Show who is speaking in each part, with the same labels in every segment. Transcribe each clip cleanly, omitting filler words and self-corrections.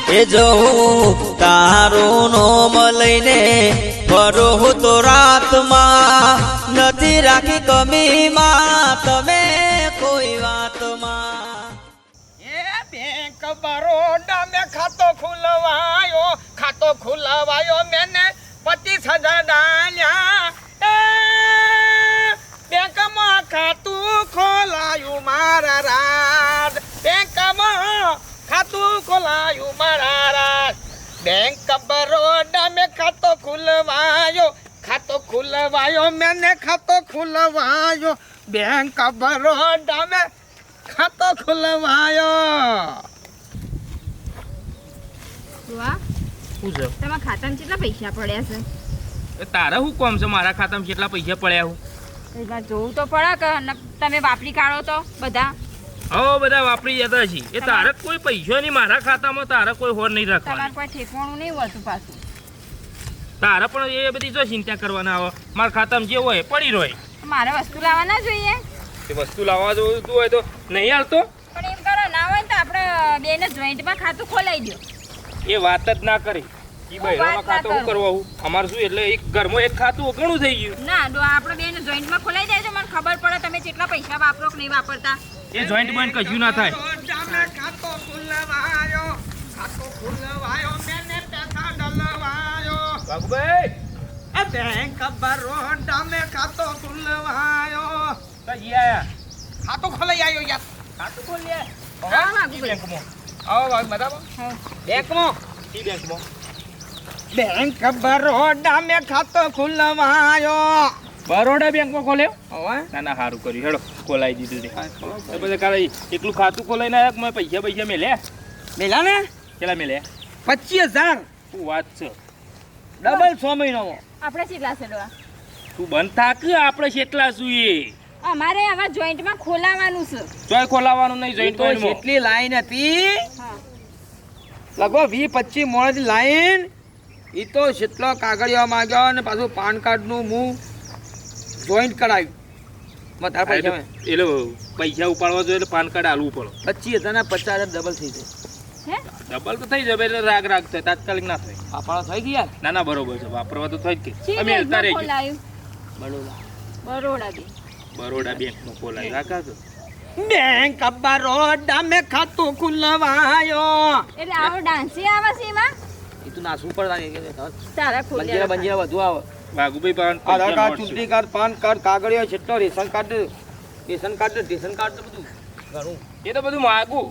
Speaker 1: એ જવું તારું નોમ લઈને ફરો તો રાતમાં નથી રાખી કમીમાં તમે કોઈ વાતમાં
Speaker 2: એ બેંક બરોડા મેં ખાતો ખુલવાયો મેને 25,000 ડાલ્યા એ બેંકમાં ખાતું ખોલાયું મારા રાજ બેંકમાં ખાતું ખોલાયું મારા રાજ બેંક બરોડા મેં ખાતો ખુલવાયો મેને ખાતો ખુલવાયો બેંક બરોડા મેં ખાતો ખુલવાયો
Speaker 3: વાહ
Speaker 4: શું છે
Speaker 3: તમારા ખાતામાં કેટલા પૈસા પડ્યા છે
Speaker 4: એ તારે શું કોમ છે મારા ખાતામાં કેટલા પૈસા પડ્યા હું
Speaker 3: એમાં જોવું તો પડે કે તમે વાપરી કાઢો તો બધા
Speaker 4: હવે બધા વાપરી જતા છે એ તારે કોઈ પૈસો નહીં મારા ખાતામાં તારે કોઈ હોર નહીં
Speaker 3: તમારે
Speaker 4: રાખવાનું
Speaker 3: કોઈ ઠેકવાનું નહીં હોતું પાછું
Speaker 4: તારે પણ એ બધી જો ચિંતા કરવાના આવે મારા ખાતામાં જે હોય પડી રહે
Speaker 3: મારે વસ્તુ લાવવા ના જોઈએ
Speaker 4: એ વસ્તુ લાવવા જોતું હોય તો નહીં હાલતો
Speaker 3: પણ એમ કરો ના હોય ને તો આપણે બેને જોઈન્ટમાં ખાતું ખોલાવી દો
Speaker 4: એ વાત જ ના કરી ઈ બહેરોનો ખાતો શું કરવા હું અમારે શું એટલે એક ઘરમાં એક ખાતું ઘણું થઈ ગયું
Speaker 3: ના આપણે બેને જોઈન્ટમાં ખોલાવી દેજો મને ખબર પડે તમે કેટલા પૈસા વાપરો કે નહીં વાપરતા
Speaker 4: એ જોઈન્ટ બોઈન્ટ કશું ના થાય
Speaker 2: ખાતો ખુલવાયો મેને પૈસા ડલવાયો
Speaker 4: બાબુભાઈ
Speaker 2: એ બેંક બરોડા મેં ખાતો ખુલવાયો
Speaker 4: કઈ આયા
Speaker 2: ખાતો ખોલાઈ આવ્યો યાર
Speaker 4: ખાતું ખોલી
Speaker 3: હા, બાબુભાઈ.
Speaker 4: બેંકમાં
Speaker 2: આવો ભાઈ બરાબર
Speaker 3: હા.
Speaker 2: બેંકમાં
Speaker 4: ઈ બેંકમાં
Speaker 2: બેંક બરોડા મેં ખાતો ખુલવાયો
Speaker 4: બરોડા બેંકમાં ખોલ્યો
Speaker 2: હવે
Speaker 4: ના ના સારું કર્યું હેડો ખોલાવી દીધું તે તો પછી કાલે એકલું ખાતું ખોલાઈને આવ્યા કે મેં પૈસા મેલ્યા
Speaker 2: મેલા ને
Speaker 4: કેટલા મેલ્યા
Speaker 2: 25,000
Speaker 4: શું વાત છે
Speaker 2: ડબલ 6 મહિનામાં
Speaker 3: આપણે કેટલા છે ડોહા?
Speaker 4: તું બંધ થાક આપણે કેટલા છીએ
Speaker 3: અમારે હવે જોઈન્ટમાં ખોલાવાનું છે
Speaker 4: ચોય ખોલાવાનું નહીં જોઈન્ટ
Speaker 2: તો
Speaker 4: પોઈન્ટમાં
Speaker 2: જેટલી લાઈન હતી
Speaker 3: હા
Speaker 2: લગભગ 20-25 મોણસની લાઈન એ તો જેટલો કાગળિયો માંગ્યો ને પાછું પાન કાર્ડનું હું જોઈન્ટ કરાવ્યું તારા પૈસા મેં
Speaker 4: એટલે પૈસા ઉપાડવા જોઈએ એટલે પાન કાર્ડ આલવું પડે
Speaker 2: 25,000 ના 50,000 ડબલ થઈ જાય
Speaker 3: હે
Speaker 4: ડબલ તો થઈ જાય એટલે રાગ રાગ થાય તાત્કાલિક ના થાય
Speaker 2: પાપાળો થઈ ગયા
Speaker 4: ના ના બરોબર છે વાપરવા તો થઈ જ
Speaker 3: શી
Speaker 4: કે અમે હેલતા
Speaker 3: બેંકમાં
Speaker 4: રહીએ
Speaker 3: ખોલાયું
Speaker 2: બરોડા
Speaker 3: બરોડા બેંક
Speaker 4: બરોડા બેંકમાં ખોલાયું આ કાં
Speaker 2: બેંક બરોડા મેં ખાતું ખુલવાયો
Speaker 3: એટલે આવો ડાન્સી આવે છે એમાં
Speaker 2: એ તો નાસવું પડતા
Speaker 3: તારા
Speaker 2: બંજીરા
Speaker 3: ખોલ્યા
Speaker 2: બધું આવે
Speaker 4: વાઘુભાઈ પણ
Speaker 2: આધાર કાર્ડ ચૂંટણી કાર્ડ પાન કાર્ડ કાગળિયો જેટલો રેશન કાર્ડ સ્ટેશન કાર્ડ બધું ઘણું
Speaker 4: એ તો બધું માગું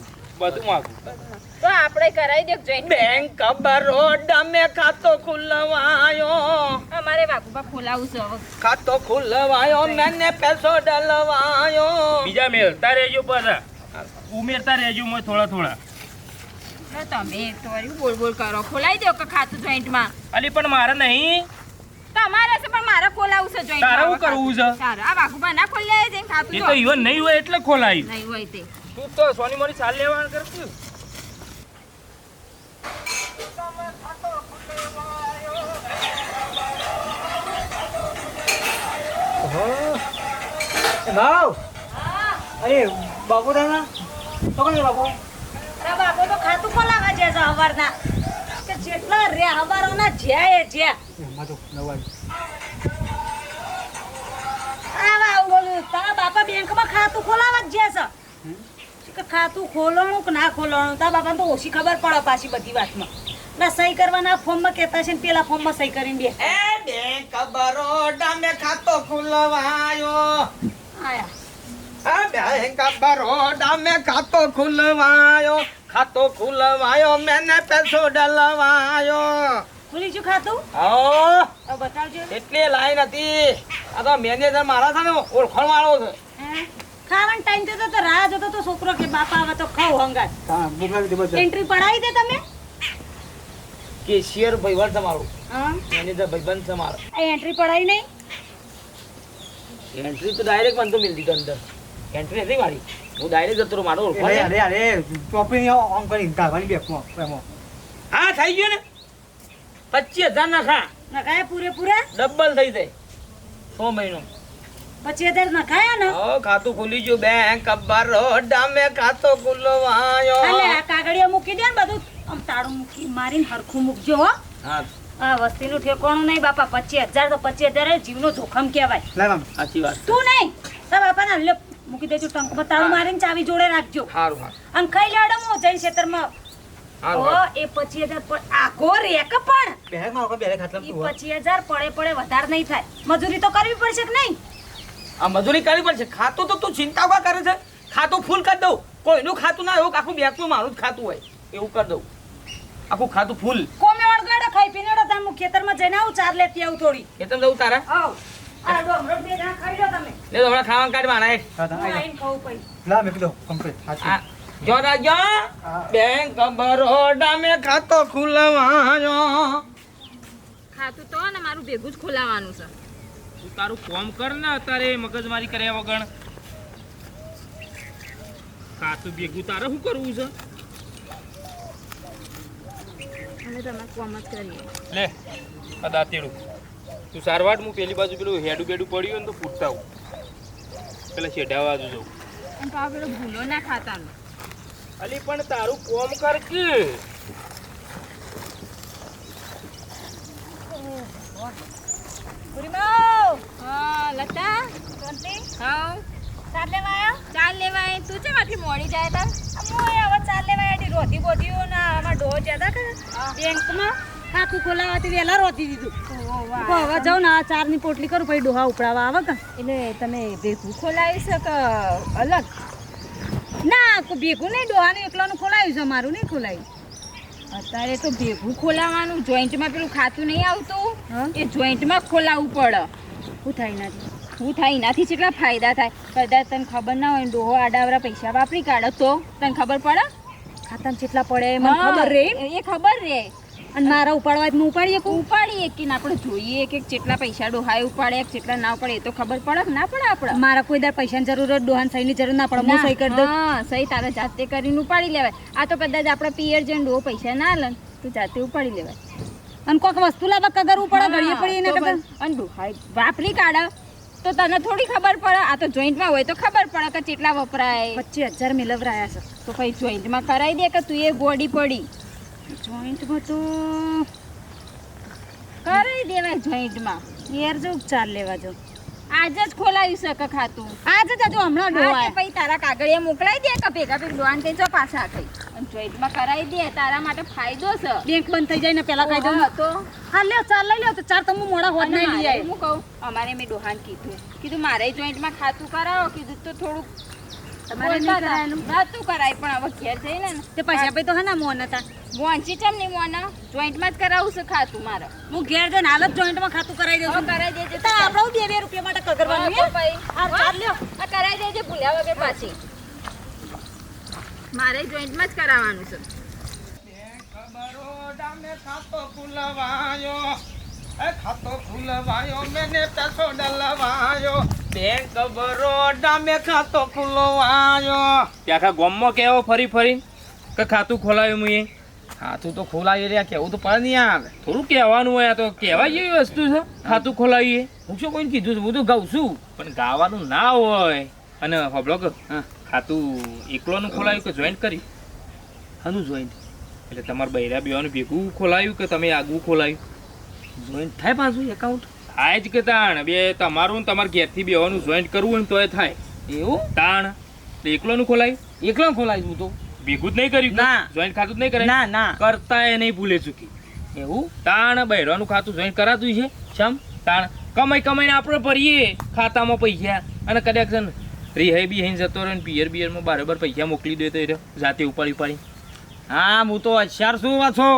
Speaker 3: તો આપણે કરાવી દો જોઈન્ટ
Speaker 2: બેંક બરોડા મેં ખાતો ખુલવાયો
Speaker 3: અમારે વાઘુબા ખોલાવું છે હવે
Speaker 2: ખાતો ખુલવાયો મેને પૈસો ડલવાયો
Speaker 4: બીજા મેળતા રહેજો પાછા ઉમેરતા રહેજો મોય થોડા થોડા
Speaker 3: તો તમે તો વળી બોલ કરો ખોલાવી દો કે ખાતું જોઈન્ટમાં
Speaker 4: અલી પણ મારે નહીં
Speaker 3: તમારે છે પણ મારે ખોલાવું છે જોઈન્ટ
Speaker 4: તારે શું કરવું છે
Speaker 3: તારે આ વાઘુબા ના ખોલાય છે ખાતું
Speaker 4: એ
Speaker 3: જો
Speaker 4: તો ઈવન નહીં હોય એટલે ખોલાયું
Speaker 3: નહીં હોય તે
Speaker 4: તું તો સોની મોની ચાલ લેવાનું કરતું
Speaker 2: ભાવ અરે બાપુ દાદા તો કોણ બાપુ
Speaker 5: અરે બાપુ તો ખાતું ખોલાવા છે હવારના કે જેટલા રે હવારોના જ્યાં એ જ્યાં
Speaker 2: એમાં તો નવાઈ
Speaker 5: આવા આવું બોલું તારા બાપા બેંકમાં ખાતું ખોલાવા જ છે કે ખાતું ખોલવાનું કે ના ખોલવાનું તારા બાપાને તો ઓછી ખબર પડે પાછી બધી વાતમાં ના સહી કરવાના ફોર્મમાં કહેતા છે ને પેલા ફોર્મમાં સહી કરીને બે
Speaker 2: એ બેંક બરોડા મેં ખાતો ખુલવાયો
Speaker 5: આયા
Speaker 2: આ બેંક બરોડા મેં ખાતો ખુલવાયો મેને પૈસો ડલવાયો
Speaker 5: ખુલી ગયું ખાતું
Speaker 2: આવો
Speaker 5: હવે બતાવજો
Speaker 2: એટલી લાઈન હતી આ તો મેનેજર મારા સામે ઓળખાણ વાળો છે
Speaker 5: હે? ખાવાનો ટાઈમ થતો તો રાહ જોતો તો છોકરો કે બાપા આવે તો ખાવ હંગાત એન્ટ્રી પડાવી દે તમે
Speaker 2: કેશિયર ભાઈબંધ તમારો
Speaker 5: હા
Speaker 2: મેનેજર ભાઈબંધ તમારો
Speaker 5: આ એન્ટ્રી પડાવી નહીં
Speaker 2: એન્ટ્રી તો ડાયરેક્ટ મને તો મિલ દીધો અંદર એન્ટ્રી નથી મારી હું ડાયરેક્ટ જતો રહું, મારો ઓળખાણ છે. હા થઈ ગયું ને 25,000 ના ખા
Speaker 5: નખાયા પૂરેપૂરા
Speaker 2: ડબલ થઈ જાય 6 મહિનો
Speaker 5: 25,000 નખાયા ને
Speaker 2: ઓ ખાતું ખુલી ગયું બેંક બરોડા મેં ખાતો ખુલવાયો
Speaker 5: એટલે આ કાગળિયો મૂકી દે ને બધું આમ તાળું મૂકી મારીને હરખું મૂકજો હો
Speaker 2: હા
Speaker 5: આ વસ્તીનું ઠેકોણું નહીં બાપા 25,000 તો 25,000 જીવનો જોખમ કહેવાય
Speaker 2: સાચી વાત
Speaker 5: તું નહીં તાર બાપા ના લે મૂકી દેજો ટંકમાં તાળું મારીને ચાવી જોડે રાખજો
Speaker 2: સારું સારું
Speaker 5: અને ખાઈ લેડો હું જઈને ખેતરમાં
Speaker 2: સારું
Speaker 5: ઓ એ 25,000 પર આખો રેક પણ એ 25,000 પડે વધારે નહીં થાય મજૂરી તો કરવી પડશે કે નહીં
Speaker 2: આ મજૂરી કરવી પડશે ખાતું તો તું ચિંતા કા કરે છે ખાતું ફૂલ કરી દઉં કોઈનું ખાતું ના એવું આખું બેગનું મારું જ ખાતું હોય એવું કરી દઉં આખું ખાતું ફૂલ
Speaker 5: કોમે વળગાડો ખાઈ પીને તાર હું ખેતરમાં જઈને આવું ચાર લેતી આવું થોડી
Speaker 2: એ તમે જવું તારા
Speaker 5: આવ આ ડોમરો બે જણા ખાઈ લો તમે
Speaker 2: લે તો હમણાં ખાવાનું કાઢવા આના
Speaker 5: હું આઈને ખાવું પછી
Speaker 2: જો રાજો બેંક બરોડા મેં ખાતો ખુલવાયો
Speaker 3: ખાતું તો ને મારું ભેગું જ ખોલાવાનું છે
Speaker 4: તું તારું કોમ કર ને અત્યારે મગજમારી કર્યા વગર ખાતું ભેગું તારે શું કરવું છે
Speaker 3: અને તમે કોમ જ કરીએ
Speaker 4: લે આ દાંતેડું તું સારવાટ હું પેલી બાજુ પેલું હેડું બેડું પડ્યું ને તો પૂછતા હું પેલા શેઢા બાજુ જવું
Speaker 3: અને તો આ પેલો ભૂલો ના ખાતાનું
Speaker 4: અલી પણ તારું કોમ કર કે
Speaker 5: પુરીમાઓ
Speaker 3: હા લતા
Speaker 5: શાંતિ
Speaker 3: હા
Speaker 5: ચાર લેવા આયા
Speaker 3: ચાલ લેવાય તું છે આટલી મોડી જાય તાર
Speaker 5: અમોય હવે ચાર લેવા આયા રોધી બોધીઓ ના આમાં ડો જ્યાદા કરે બેંકમાં ખાતું ખોલાવાથી વહેલા રોધી દીધું હવે જાઉં ને આ ચારની પોટલી કરું પછી ડોહા ઉપડાવા આવે કે
Speaker 3: એટલે તમે ભેગું ખોલાવી છે કે અલગ
Speaker 5: ના કોઈ ભેગું નહીં ડોહાનું એકલાનું ખોલાવ્યું છે મારું નહીં ખોલાવ્યું
Speaker 3: અત્યારે તો ભેગું ખોલાવાનું જોઈન્ટમાં પેલું ખાતું નહીં
Speaker 5: હા?
Speaker 3: આવતું એ જોઈન્ટમાં ખોલાવવું પડે
Speaker 5: શું થાય નથી
Speaker 3: શું થાય એનાથી કેટલા ફાયદા થાય કદાચ તને ખબર ના હોય ને ડોહો આડાવરા પૈસા વાપરી કાઢો તો તને ખબર પડે
Speaker 5: ખાતામાં કેટલા પડે મને ખબર રે
Speaker 3: એ ખબર રે
Speaker 5: અને મારા ઉપાડવા હું ઉપાડીએ કહું
Speaker 3: ઉપાડીએ કે આપણે જોઈએ કે કેટલા પૈસા ડોહાએ ઉપાડે કેટલા ના ઉપાડે એ તો ખબર પડે કે ના પડે આપણે
Speaker 5: મારા કોઈ દર પૈસાની જરૂર હોય ડોહાન સહીની જરૂર ના પડે હું સહી કરી દઉં
Speaker 3: હા સહી તારે જાતે કરીને ઉપાડી લેવાય આ તો કદાચ આપણે પિયર જઈને ડોહો પૈસા ના લે ને તો જાતે ઉપાડી લેવાય
Speaker 5: અને કોઈક વસ્તુ લાવવા કગરવું પડે ઘડીએ પડી એને
Speaker 3: તો
Speaker 5: કગર
Speaker 3: બસ. અને ડોહાએ વાપરી કાઢે તો તને થોડી ખબર પડે આ તો જોઈન્ટમાં હોય તો ખબર પડે કે કેટલા વપરાય
Speaker 5: 25,000 મેળવરાયા છે
Speaker 3: તો પછી જોઈન્ટમાં કરાવી દે કે તું એ ગોડી પડી
Speaker 5: જોઈન્ટમાં તો
Speaker 3: કરાવી દેવાય જોઈન્ટમાં
Speaker 5: યાર જો ચાર લેવા જો
Speaker 3: આજે જ ખોલાવી શકે ખાતું
Speaker 5: આજે જ હજુ હમણાં
Speaker 3: હા,
Speaker 5: ડોહા
Speaker 3: તે પછી તારા કાગળિયા મોકલાઈ દે કે ભેગા ભેગ ડોહાને કઈ જો પાછા ખાઈ અને જોઈન્ટમાં કરાવી દે તારા માટે ફાયદો છે
Speaker 5: બેંક બંધ થઈ જાય ને પેલા ખાઈ દઉં
Speaker 3: હા, તો
Speaker 5: હા લ્યો ચાર લઈ લ્યો તો ચાર તમે મોડા હોત
Speaker 3: અને
Speaker 5: નહીં લઈ
Speaker 3: મારે
Speaker 5: આય
Speaker 3: હું કહું અમારે મેં ડોહાને કીધું મારે જોઈન્ટમાં ખાતું કરાવો કીધું તો થોડુંક
Speaker 5: તમારે નહીં
Speaker 3: બોલતા હતા.
Speaker 5: કરાયેલું?
Speaker 3: નહોતું કરાય પણ હવે ઘેર જઈને ને
Speaker 5: તે પૈસા પૈ તો હા ના મોન હતા
Speaker 3: વાંચી ચમ નહીં મોને જોઈન્ટમાં જ કરાવું છે ખાતું મારે
Speaker 5: હું ઘેર જઈને હાલ જ જોઈન્ટમાં ખાતું કરાવી દઉં
Speaker 3: હવે
Speaker 5: છું
Speaker 3: કરાવી દેજે
Speaker 5: તો આપણે 2 રૂપિયા માટે કગરવાનું
Speaker 3: હા, તો
Speaker 5: હે?
Speaker 3: પછી.
Speaker 5: હા, ચાર લ્યો
Speaker 3: આ કરાવી દેજે ભૂલ્યા વગર પાછી મારે જોઈન્ટમાં જ કરાવવાનું છે
Speaker 2: બરોડા મેં ખાતો ખુલવાયો એ ખાતો ખુલવાયો મેને પેસો ડલવાયો બેંક બરોડા મેં ખાતો ખુલવાયો
Speaker 4: તે આખા ગામમાં કેવો ફરી ફરી કે ખાતું ખોલાવ્યું મુએ
Speaker 2: ખાતું તો ખોલાવી રહ્યા કેવું તો પડે નહીં યાર
Speaker 4: થોડું કહેવાનું હોય આ તો કહેવાય જેવી વસ્તુ છે ખાતું ખોલાવીએ
Speaker 2: હું શું કોઈને કીધું છે હું તો ગાઉં છું
Speaker 4: પણ ગાવાનું ના હોય અને હબળો કે
Speaker 2: હા
Speaker 4: ખાતું એકલોનું ખોલાવ્યું કે જોઈન્ટ કરી
Speaker 2: હનું જોઈન્ટ
Speaker 4: એટલે તમારા બૈરા બેવાનું ભેગું ખોલાવ્યું કે તમે આગવું ખોલાવ્યું
Speaker 2: જોઈન્ટ થાય પાછું એકાઉન્ટ
Speaker 4: થાય જ કે તાણ બે તમારું ને તમારા ઘેરથી બેવાનું જોઈન્ટ કરવું હોય ને તોય થાય
Speaker 2: એવું
Speaker 4: તાણ એટલે એકલોનું ખોલાવ્યું
Speaker 2: એકલો ખોલાવી હું તો
Speaker 4: ભેગું જ નહીં કર્યું
Speaker 2: ના.
Speaker 4: જોઈન્ટ ખાતું જ નહીં કરે
Speaker 2: ના ના
Speaker 4: કરતા એ નહીં ભૂલે ચૂકી
Speaker 2: એવું
Speaker 4: તાણ બૈરાનું ખાતું જોઈન્ટ કરાતું છે ચમ તાણ કમાઈને આપણે ભરીએ ખાતામાં પૈસા અને કદાચ છે ને રિહાઈ બી અહીં જતો રહે ને પિયરમાં બરાબર પૈસા મોકલી દે તો એ રહ્યો, જાતે ઉપાડી
Speaker 2: હા હું તો હોશિયાર છું વાછો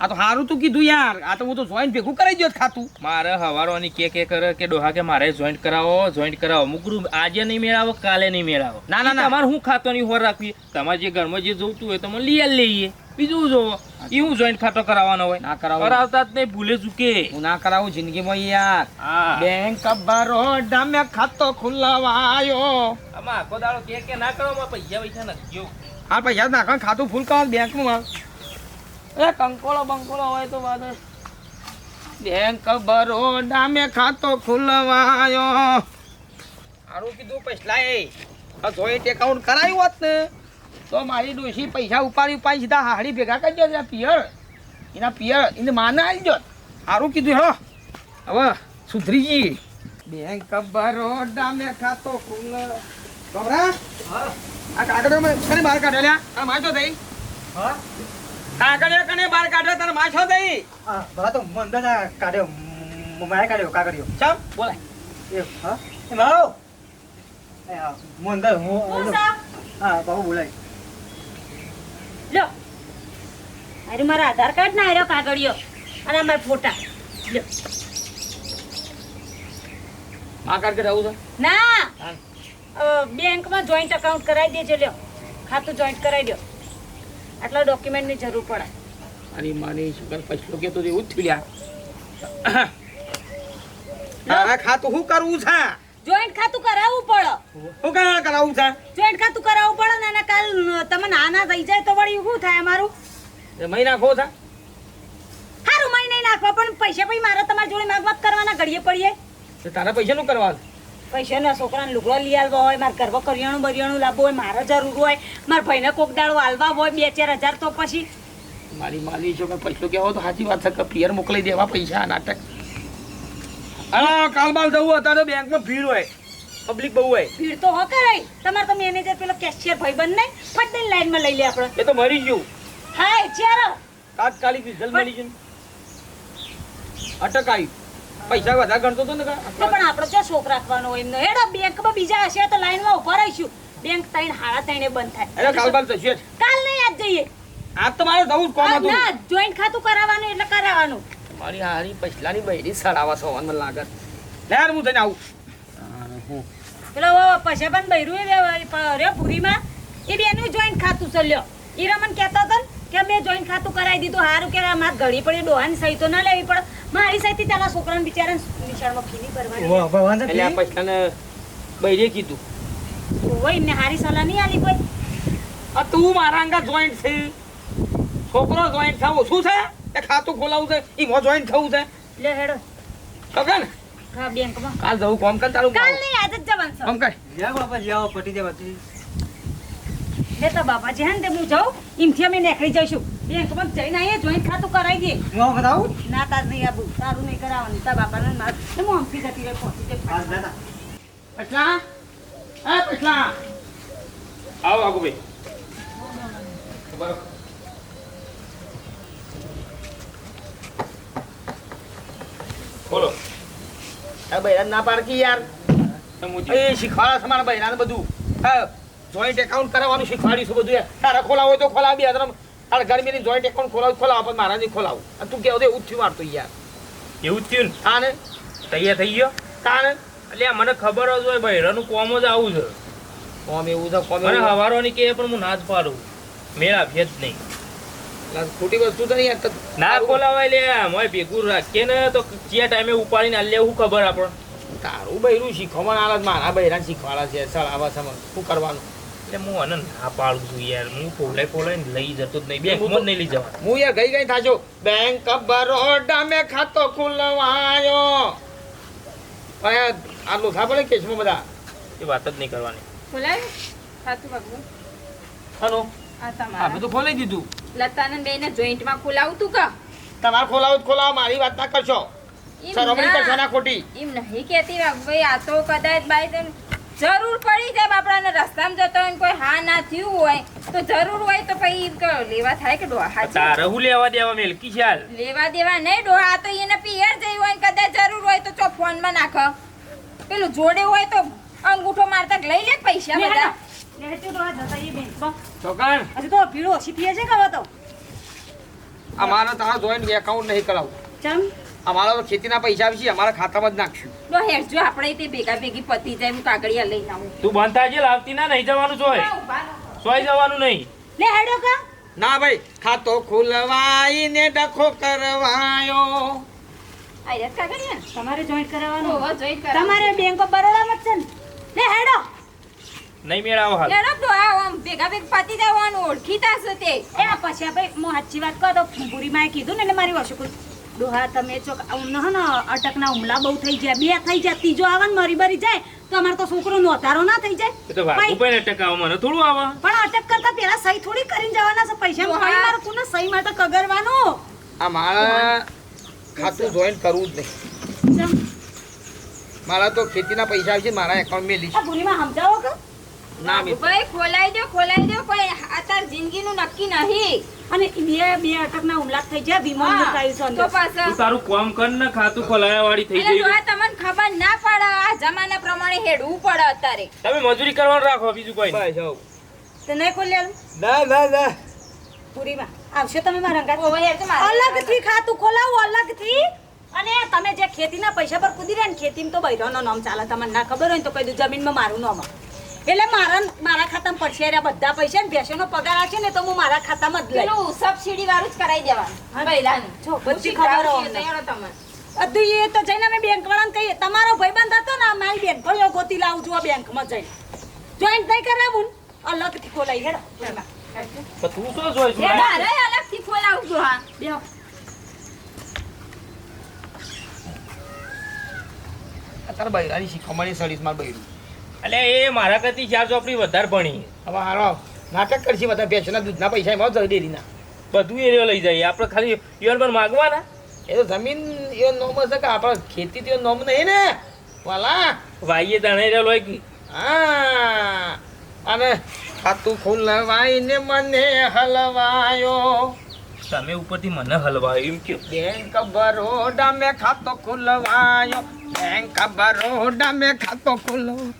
Speaker 2: આ તો સારું તું કીધું યાર આ તો હું તો જોઈન્ટ ભેગું કરાવી દો ખાતું
Speaker 4: મારે હવારોની કે કરે કે ડોહા કે મારે જોઈન્ટ કરાવો મુકરું આજે નહીં મેળાવો કાલે નહીં મેળાવો
Speaker 2: ના, ના, ના.
Speaker 4: તમારે હું ખાતોની હોર રાખવી તમારે જે ઘરમાં જે જોતું હોય તમે લઈ લઈએ બીજું જોવો એ હું જોઈન્ટ ખાતો કરાવવાનો હોય
Speaker 2: ના કરાવો
Speaker 4: કરાવતા જ નહીં ભૂલે ચૂકે
Speaker 2: હું ના કરાવું જિંદગીમાં યાર
Speaker 4: હા
Speaker 2: બેંક બરોડા મેં ખાતો ખુલવાયો
Speaker 4: આમાં આખો દાડો કે ના કરો પૈસા નથી
Speaker 2: હા પૈસા નાખો ખાતું ફૂલ કરો બેંકમાં એ કંકોળો બંકોળો હોય તો વાત બેંક બરોડા મેં ખાતો ખુલવાયો સારું કીધું પૈસા જોઈન્ટ એકાઉન્ટ કરાયું હોત ને તો મારી ડોશી પૈસા ઉપાડી સીધા હાડી ભેગા કરી દો એના પિયર એને માને આવી જો સારું કીધું હેડો હવે સુધરી ગઈ બેંક ઓફ બરોડા મેં ખાતો ખુલ ગભરા આ કાગળો કને બહાર કાઢો લ્યા આ માછો થઈ
Speaker 6: હા
Speaker 2: કાગળો કને બહાર કાઢો તને માછો થઈ
Speaker 6: ભલા તો મંદર કાઢ્યો મારે કાઢ્યો કાગળિયો
Speaker 2: ચમ બોલાય
Speaker 6: એ હા એ મારો એ હા મંદર
Speaker 5: કોણ સા?
Speaker 6: હા બાબુ બોલાય
Speaker 5: લ્યો અરે મારા આધાર કાર્ડ ના આર્યો કાગળિયો અને અમારા ફોટા લ્યો
Speaker 2: આ કાર્ડ કે આવું છે
Speaker 5: ના બેંકમાં જોઈન્ટ એકાઉન્ટ કરાવી દેજો લ્યો ખાતું જોઈન્ટ કરાવી દો આટલા ડોક્યુમેન્ટની જરૂર પડે
Speaker 2: અને માની શુકર પૈસો કે તો એવું જ થયું લ્યા આ ખાતું શું કરવું છે
Speaker 5: જોઈન્ટ ખાતું કરાવવું પડે
Speaker 2: શું કરાવવું છે
Speaker 5: જોઈન્ટ ખાતું કરાવવું પડે ને અને કાલ તમે નાના થઈ જાય તો વળી શું થાય અમારું
Speaker 2: એ મહિના ખો છે
Speaker 5: સારું મહિને નાખવા પણ પૈસા પછી મારે તમારી જોડે માગવાત કરવાના ઘડીએ પડીએ
Speaker 2: તો તારા પૈસા નું કરવા
Speaker 5: પૈસાના છોકરાને લુગડો લઈ આવવા હોય મારે ઘરમાં કરિયાણું બરિયાણું લાવવું હોય મારે જરૂર હોય મારા ભાઈને કોક દાડો હાલવા હોય 2-4 હજાર તો પછી
Speaker 2: મારી માની છો કે પૈસો કેવો તો સાચી વાત છે કે પિયર મોકલી દેવા પૈસા નાટક હા કાલબાલ જવું હતા તો બેંકમાં ભીડ હોય પબ્લિક બહુ હોય
Speaker 5: ભીડ તો હો કરાય તમારે તો મેનેજર પેલો કેશિયર ભાઈબંધ નહીં ફટ દઈને લાઈનમાં લઈ લે આપણે
Speaker 2: એ તો મરી ગયું
Speaker 5: હાય ચાલો
Speaker 2: તાત્કાલિક રિઝલ્ટ મળી ગયું અટક આવી પૈસા વધારે ગણતો હતો ને
Speaker 5: તો પણ આપણે જો શોખ રાખવાનો હોય એમનો હેડો બેંકમાં બીજા હશે તો લાઈનમાં ઉભા રહીશું બેંક 3:30 બંધ થાય
Speaker 2: એટલે કાલબાલ થશે જ
Speaker 5: કાલ નહીં આજ જઈએ
Speaker 2: આજ તો મારે જવું જ કોમ હતું
Speaker 5: ના જોઈન્ટ ખાતું કરાવવાનું એટલે કરાવવાનું
Speaker 2: મારી હારી પૈસલાની બૈરી સડાવા છો મને લાગે લે હું જઈને આવું
Speaker 5: પેલો પૈસા પણ બૈરું રે પૂરીમાં એ બેનું જોઈન્ટ ખાતું છે લ્યો એ રમણ કહેતો હતો ને કે મેં જોઈન્ટ ખાતું કરાવી દીધું સારું કે મારે ઘડી પડી ડોહાની સહી તો ના લેવી પડે મારી સહીથી તારા છોકરાને બિચારાને નિશાળમાં ફી નહીં ભરવાની
Speaker 6: વાહ ભગવાન
Speaker 2: એટલે આ પૈસાને બૈરીએ કીધું
Speaker 5: હોય એમને હારી સલાહ નહીં આલી કોઈ
Speaker 2: આ તું મારા અંગા જોઈન્ટ છે છોકરો જોઈન્ટ થવું શું છે એ ખાતું ખોલાવું છે એમાં જોઈન્ટ થવું છે
Speaker 5: લે હેડો
Speaker 2: તો કે ને
Speaker 5: હા બેંકમાં
Speaker 2: કાલ જવું કોમ કર તારું
Speaker 5: કાલ નહીં આજ જ જવાનું છે
Speaker 2: કોમ કર
Speaker 6: લ્યા બાપા જાઓ પટી જાય બધી
Speaker 5: લે તો બાપાજી હે ને તે હું જાઉં એમથી અમે નીકળી જઈશું બેંકમાં જઈને આવીએ જોઈન્ટ ખાતું કરાવી દઈએ
Speaker 6: હું બતાવું
Speaker 5: ના તાર નહીં આવું તારું નહીં કરાવવાનું તાર બાપાને માર હું હમથી જતી રહે પહોંચી
Speaker 6: હા
Speaker 5: જાય
Speaker 6: દાદા
Speaker 2: પૈસા એ પૈસા આવો આગુ ભાઈ બરાબર બોલો આ બૈરાન ના પાડકી યાર એ શીખવાડા છે મારા બૈરાને બધું હા જોઈન્ટ એકાઉન્ટ કરાવવાનું શીખવાડીશું બધું યાર તારા ખોલાવો હોય તો ખોલાવી યાર તારા ગરમીની જોઈન્ટ એકાઉન્ટ ખોલાવો પણ મારા નહીં ખોલાવું અને તું કેવું એવું જ થયું મારતું યાર
Speaker 4: એવું જ થયું ને
Speaker 2: હા ને
Speaker 4: તૈયાર થઈ ગયો
Speaker 2: તાને
Speaker 4: એટલે આ મને ખબર જ હોય બૈરાનું કોમ જ આવું છે
Speaker 2: કોમ એવું છે કોમ
Speaker 4: મને
Speaker 2: એવું
Speaker 4: હવારોની કે પણ હું ના જ પાડું મેળ આપીએ જ નહીં
Speaker 2: ખોટી વસ્તુ તો નહીં યાર
Speaker 4: ના ખોલાવાય લે મોય ભેગું રાખીએ ને તો કયા ટાઈમે ઉપાડીને આ લેવું ખબર આપણે
Speaker 2: તારું બૈરું શીખવાના આલા મારા બૈરાને શીખવાડા છે સળાવા છે શું કરવાનું
Speaker 4: એટલે હું આને ના પાડું છું યાર હું ફોલાઈને લઈ જતો જ નહીં બેંકમાં જ નહીં લઈ જવા
Speaker 2: હું યાર ગઈ થાજો બેંક ઓફ બરોડા મેં ખાતો ખુલવાયો આ લોથા પડે કેસમાં બધા
Speaker 4: એ વાત જ નહીં કરવાની
Speaker 3: બોલાય ખાતું બાબુ
Speaker 2: હલો
Speaker 3: આ
Speaker 2: આ
Speaker 3: તમારા
Speaker 2: બધું ખોલાઈ દીધું
Speaker 3: લતાને બેને જોઈન્ટમાં ખોલાવું તું કા
Speaker 2: તમારે ખોલાવો જ ખોલાવો મારી વાત ના કરશો
Speaker 3: એમ
Speaker 2: સરવણી
Speaker 3: ના.
Speaker 2: કરશો ના ખોટી
Speaker 3: એમ નહીં કહેતી ભાઈ આ તો કદાચ બાઈ તેમ જરૂર પડી જાય બાપડાને રસ્તામાં જતો હોય ને કોઈ હા ના થયું હોય તો જરૂર હોય તો પછી લેવા થાય કે ડોહા હાચી
Speaker 4: તારે હું લેવા દેવા મેલકી ચાલ
Speaker 3: લેવા દેવા નહીં ડોહા આ તો એને પિયર જઈ હોય ને કદાચ જરૂર હોય તો ચો ફોનમાં નાખ પેલું જોડે હોય તો અંગૂઠો મારતા લઈ લે પૈસા બધા
Speaker 2: છોકરા
Speaker 5: હજુ તો ભીડ ઓછી થઈ છે કે હવે તો
Speaker 2: અમારે તારા જોઈન્ટ એકાઉન્ટ નહીં કરાવું
Speaker 5: ચમ
Speaker 2: અમારા તો ખેતીના પૈસા આવી છે અમારા ખાતામાં જ નાખશું
Speaker 3: તો હેરજો આપણે તે ભેગા ભેગી પતી જાય હું કાગળિયા લઈને આવું
Speaker 4: તું બંધ છે લાવતી ના નહીં જવાનું સોય સોય જવાનું નહીં
Speaker 5: લે હેડો કા
Speaker 2: ના ભાઈ ખાતો ખુલવાઈને ડખો કરવાયો
Speaker 3: આયરત કાગળિયા
Speaker 5: તમારે જોઈન્ટ કરાવવાનું
Speaker 3: ઓહો જોઈન્ટ કરાવવાનું.
Speaker 5: તમારે બેંક ઓફ બરોડામાં જ છે ને લે હેડો
Speaker 4: નહીં મેળાવો હાલ
Speaker 3: લેડો ડોહા આમ ભેગા ભેગ પતી જવાનું ઓળખીતા છે તે
Speaker 5: એ આ પછી ભાઈ હું સાચી વાત કહો તો ભૂરીમાએ કીધું ને એટલે મારી વસુકુલ ડોહા તમે ચોક ને અટકના હુમલા બહુ થઈ જાય, 2 થઈ જાય, ત્રીજો આવે ને મરી બરી જાય તો અમારે તો છોકરો નોતારો ના થઈ જાય.
Speaker 4: એ તો વાઘુ ભાઈ અટક આવો મને થોડું આવા.
Speaker 5: પણ અટક કરતા પેલા સહી થોડી કરીને જવાના છે, પૈસા
Speaker 3: ડોહા.
Speaker 5: ફરી મારે કોને સહી માટે કગરવાનું.
Speaker 2: આ મારા ખાતું જોઈન કરવું જ નહીં.
Speaker 5: ચમ,
Speaker 2: મારા તો ખેતીના પૈસા આવશે મારા એકાઉન્ટ મેં લીધું.
Speaker 5: આ ભૂરીમાં સમજાવો કે
Speaker 2: ના મેં
Speaker 3: ભાઈ ખોલાઈ દો કોઈ અત્યારે જિંદગીનું નક્કી નહીં.
Speaker 5: અને બે અટકના હુમલા થઈ જાય, વીમો
Speaker 3: હા,
Speaker 5: મુકાયું છે
Speaker 3: તો
Speaker 5: અંદર.
Speaker 3: પાછા
Speaker 4: તું તારું કામ કર ને ખાતું ખોલાયા વાળી થઈ
Speaker 3: એટલે
Speaker 4: ગઈ.
Speaker 3: ડોહા તમને ખબર ના પડે આ જમાના પ્રમાણે હેડવું પડે અત્યારે.
Speaker 4: તમે મજૂરી કરવાનું રાખો બીજું કોઈ નહીં.
Speaker 2: બસ આવું.
Speaker 5: તો નહીં ખોલી આલું
Speaker 2: ના ના ના
Speaker 5: પૂરીમાં આવશે તમે મારા અંગાત.
Speaker 3: ઓવે હેડ તો મારે
Speaker 5: અલગથી ખાતું ખોલાવું, અલગથી. અને તમે જે ખેતીના પૈસા પર કૂદી રહ્યા ને, ખેતીમાં તો બૈરાનો નામ ચાલે, તમને ના ખબર હોય ને તો કહી દઉં જમીનમાં મારું નામ આવે. એટલે મારા ખાતામાં પડશે રહ્યા બધા પૈસા ને ભેંસોનો પગાર આવશે ને તો હું મારા ખાતામાં જ લઈ.
Speaker 3: પેલું સબસિડી વાળું જ કરાઈ દેવાનું
Speaker 5: હા.
Speaker 3: પહેલાનું.
Speaker 5: જો, બધી ખબર હોય
Speaker 3: ઉછી
Speaker 5: અમને.
Speaker 3: તૈયાર તમને.
Speaker 5: બધું એ તો જઈને અમે બેંક વાળાને કહીએ તમારો ભાઈબંધ હતો ને મારી બેન ભાઈઓ ગોતી લાવું છું આ બેંકમાં જઈને જોઈન્ટ નહીં કરાવું ને અલગથી ખોલાઈ હેડો એમાં.
Speaker 4: પણ તું શું જોઈશ
Speaker 3: એ મારે અલગથી ખોલાવજો હા.
Speaker 5: બેહો.
Speaker 2: તારા બૈરાની શીખવાડી સડીશ માર બૈરું.
Speaker 4: એટલે એ મારા કરતી 4 ચોપડી વધારે ભણી.
Speaker 2: હવે હારો નાટક કરશે બધા ભેંસના દૂધના પૈસા એમાં જઈ ડેરીના.
Speaker 4: બધું એ રહ્યો લઈ જાય. આપણે ખાલી ઈવન પર માગવાના.
Speaker 2: એ તો જમીન એવો નોમ હશે કે આપણે ખેતી તો નોમ નહીં ને વાલા.
Speaker 4: વાઈએ તાણે રહ્યો લોય કે
Speaker 2: હા અને ખાતું ખોલવાઈને મને હલવાયો.
Speaker 4: તમે ઉપરથી મને હલવાયો એમ કયો.
Speaker 2: બેંક બરોડા મેં ખાતો ખોલવાયો. બેંક બરોડા મેં ખાતો ખોલવાયો.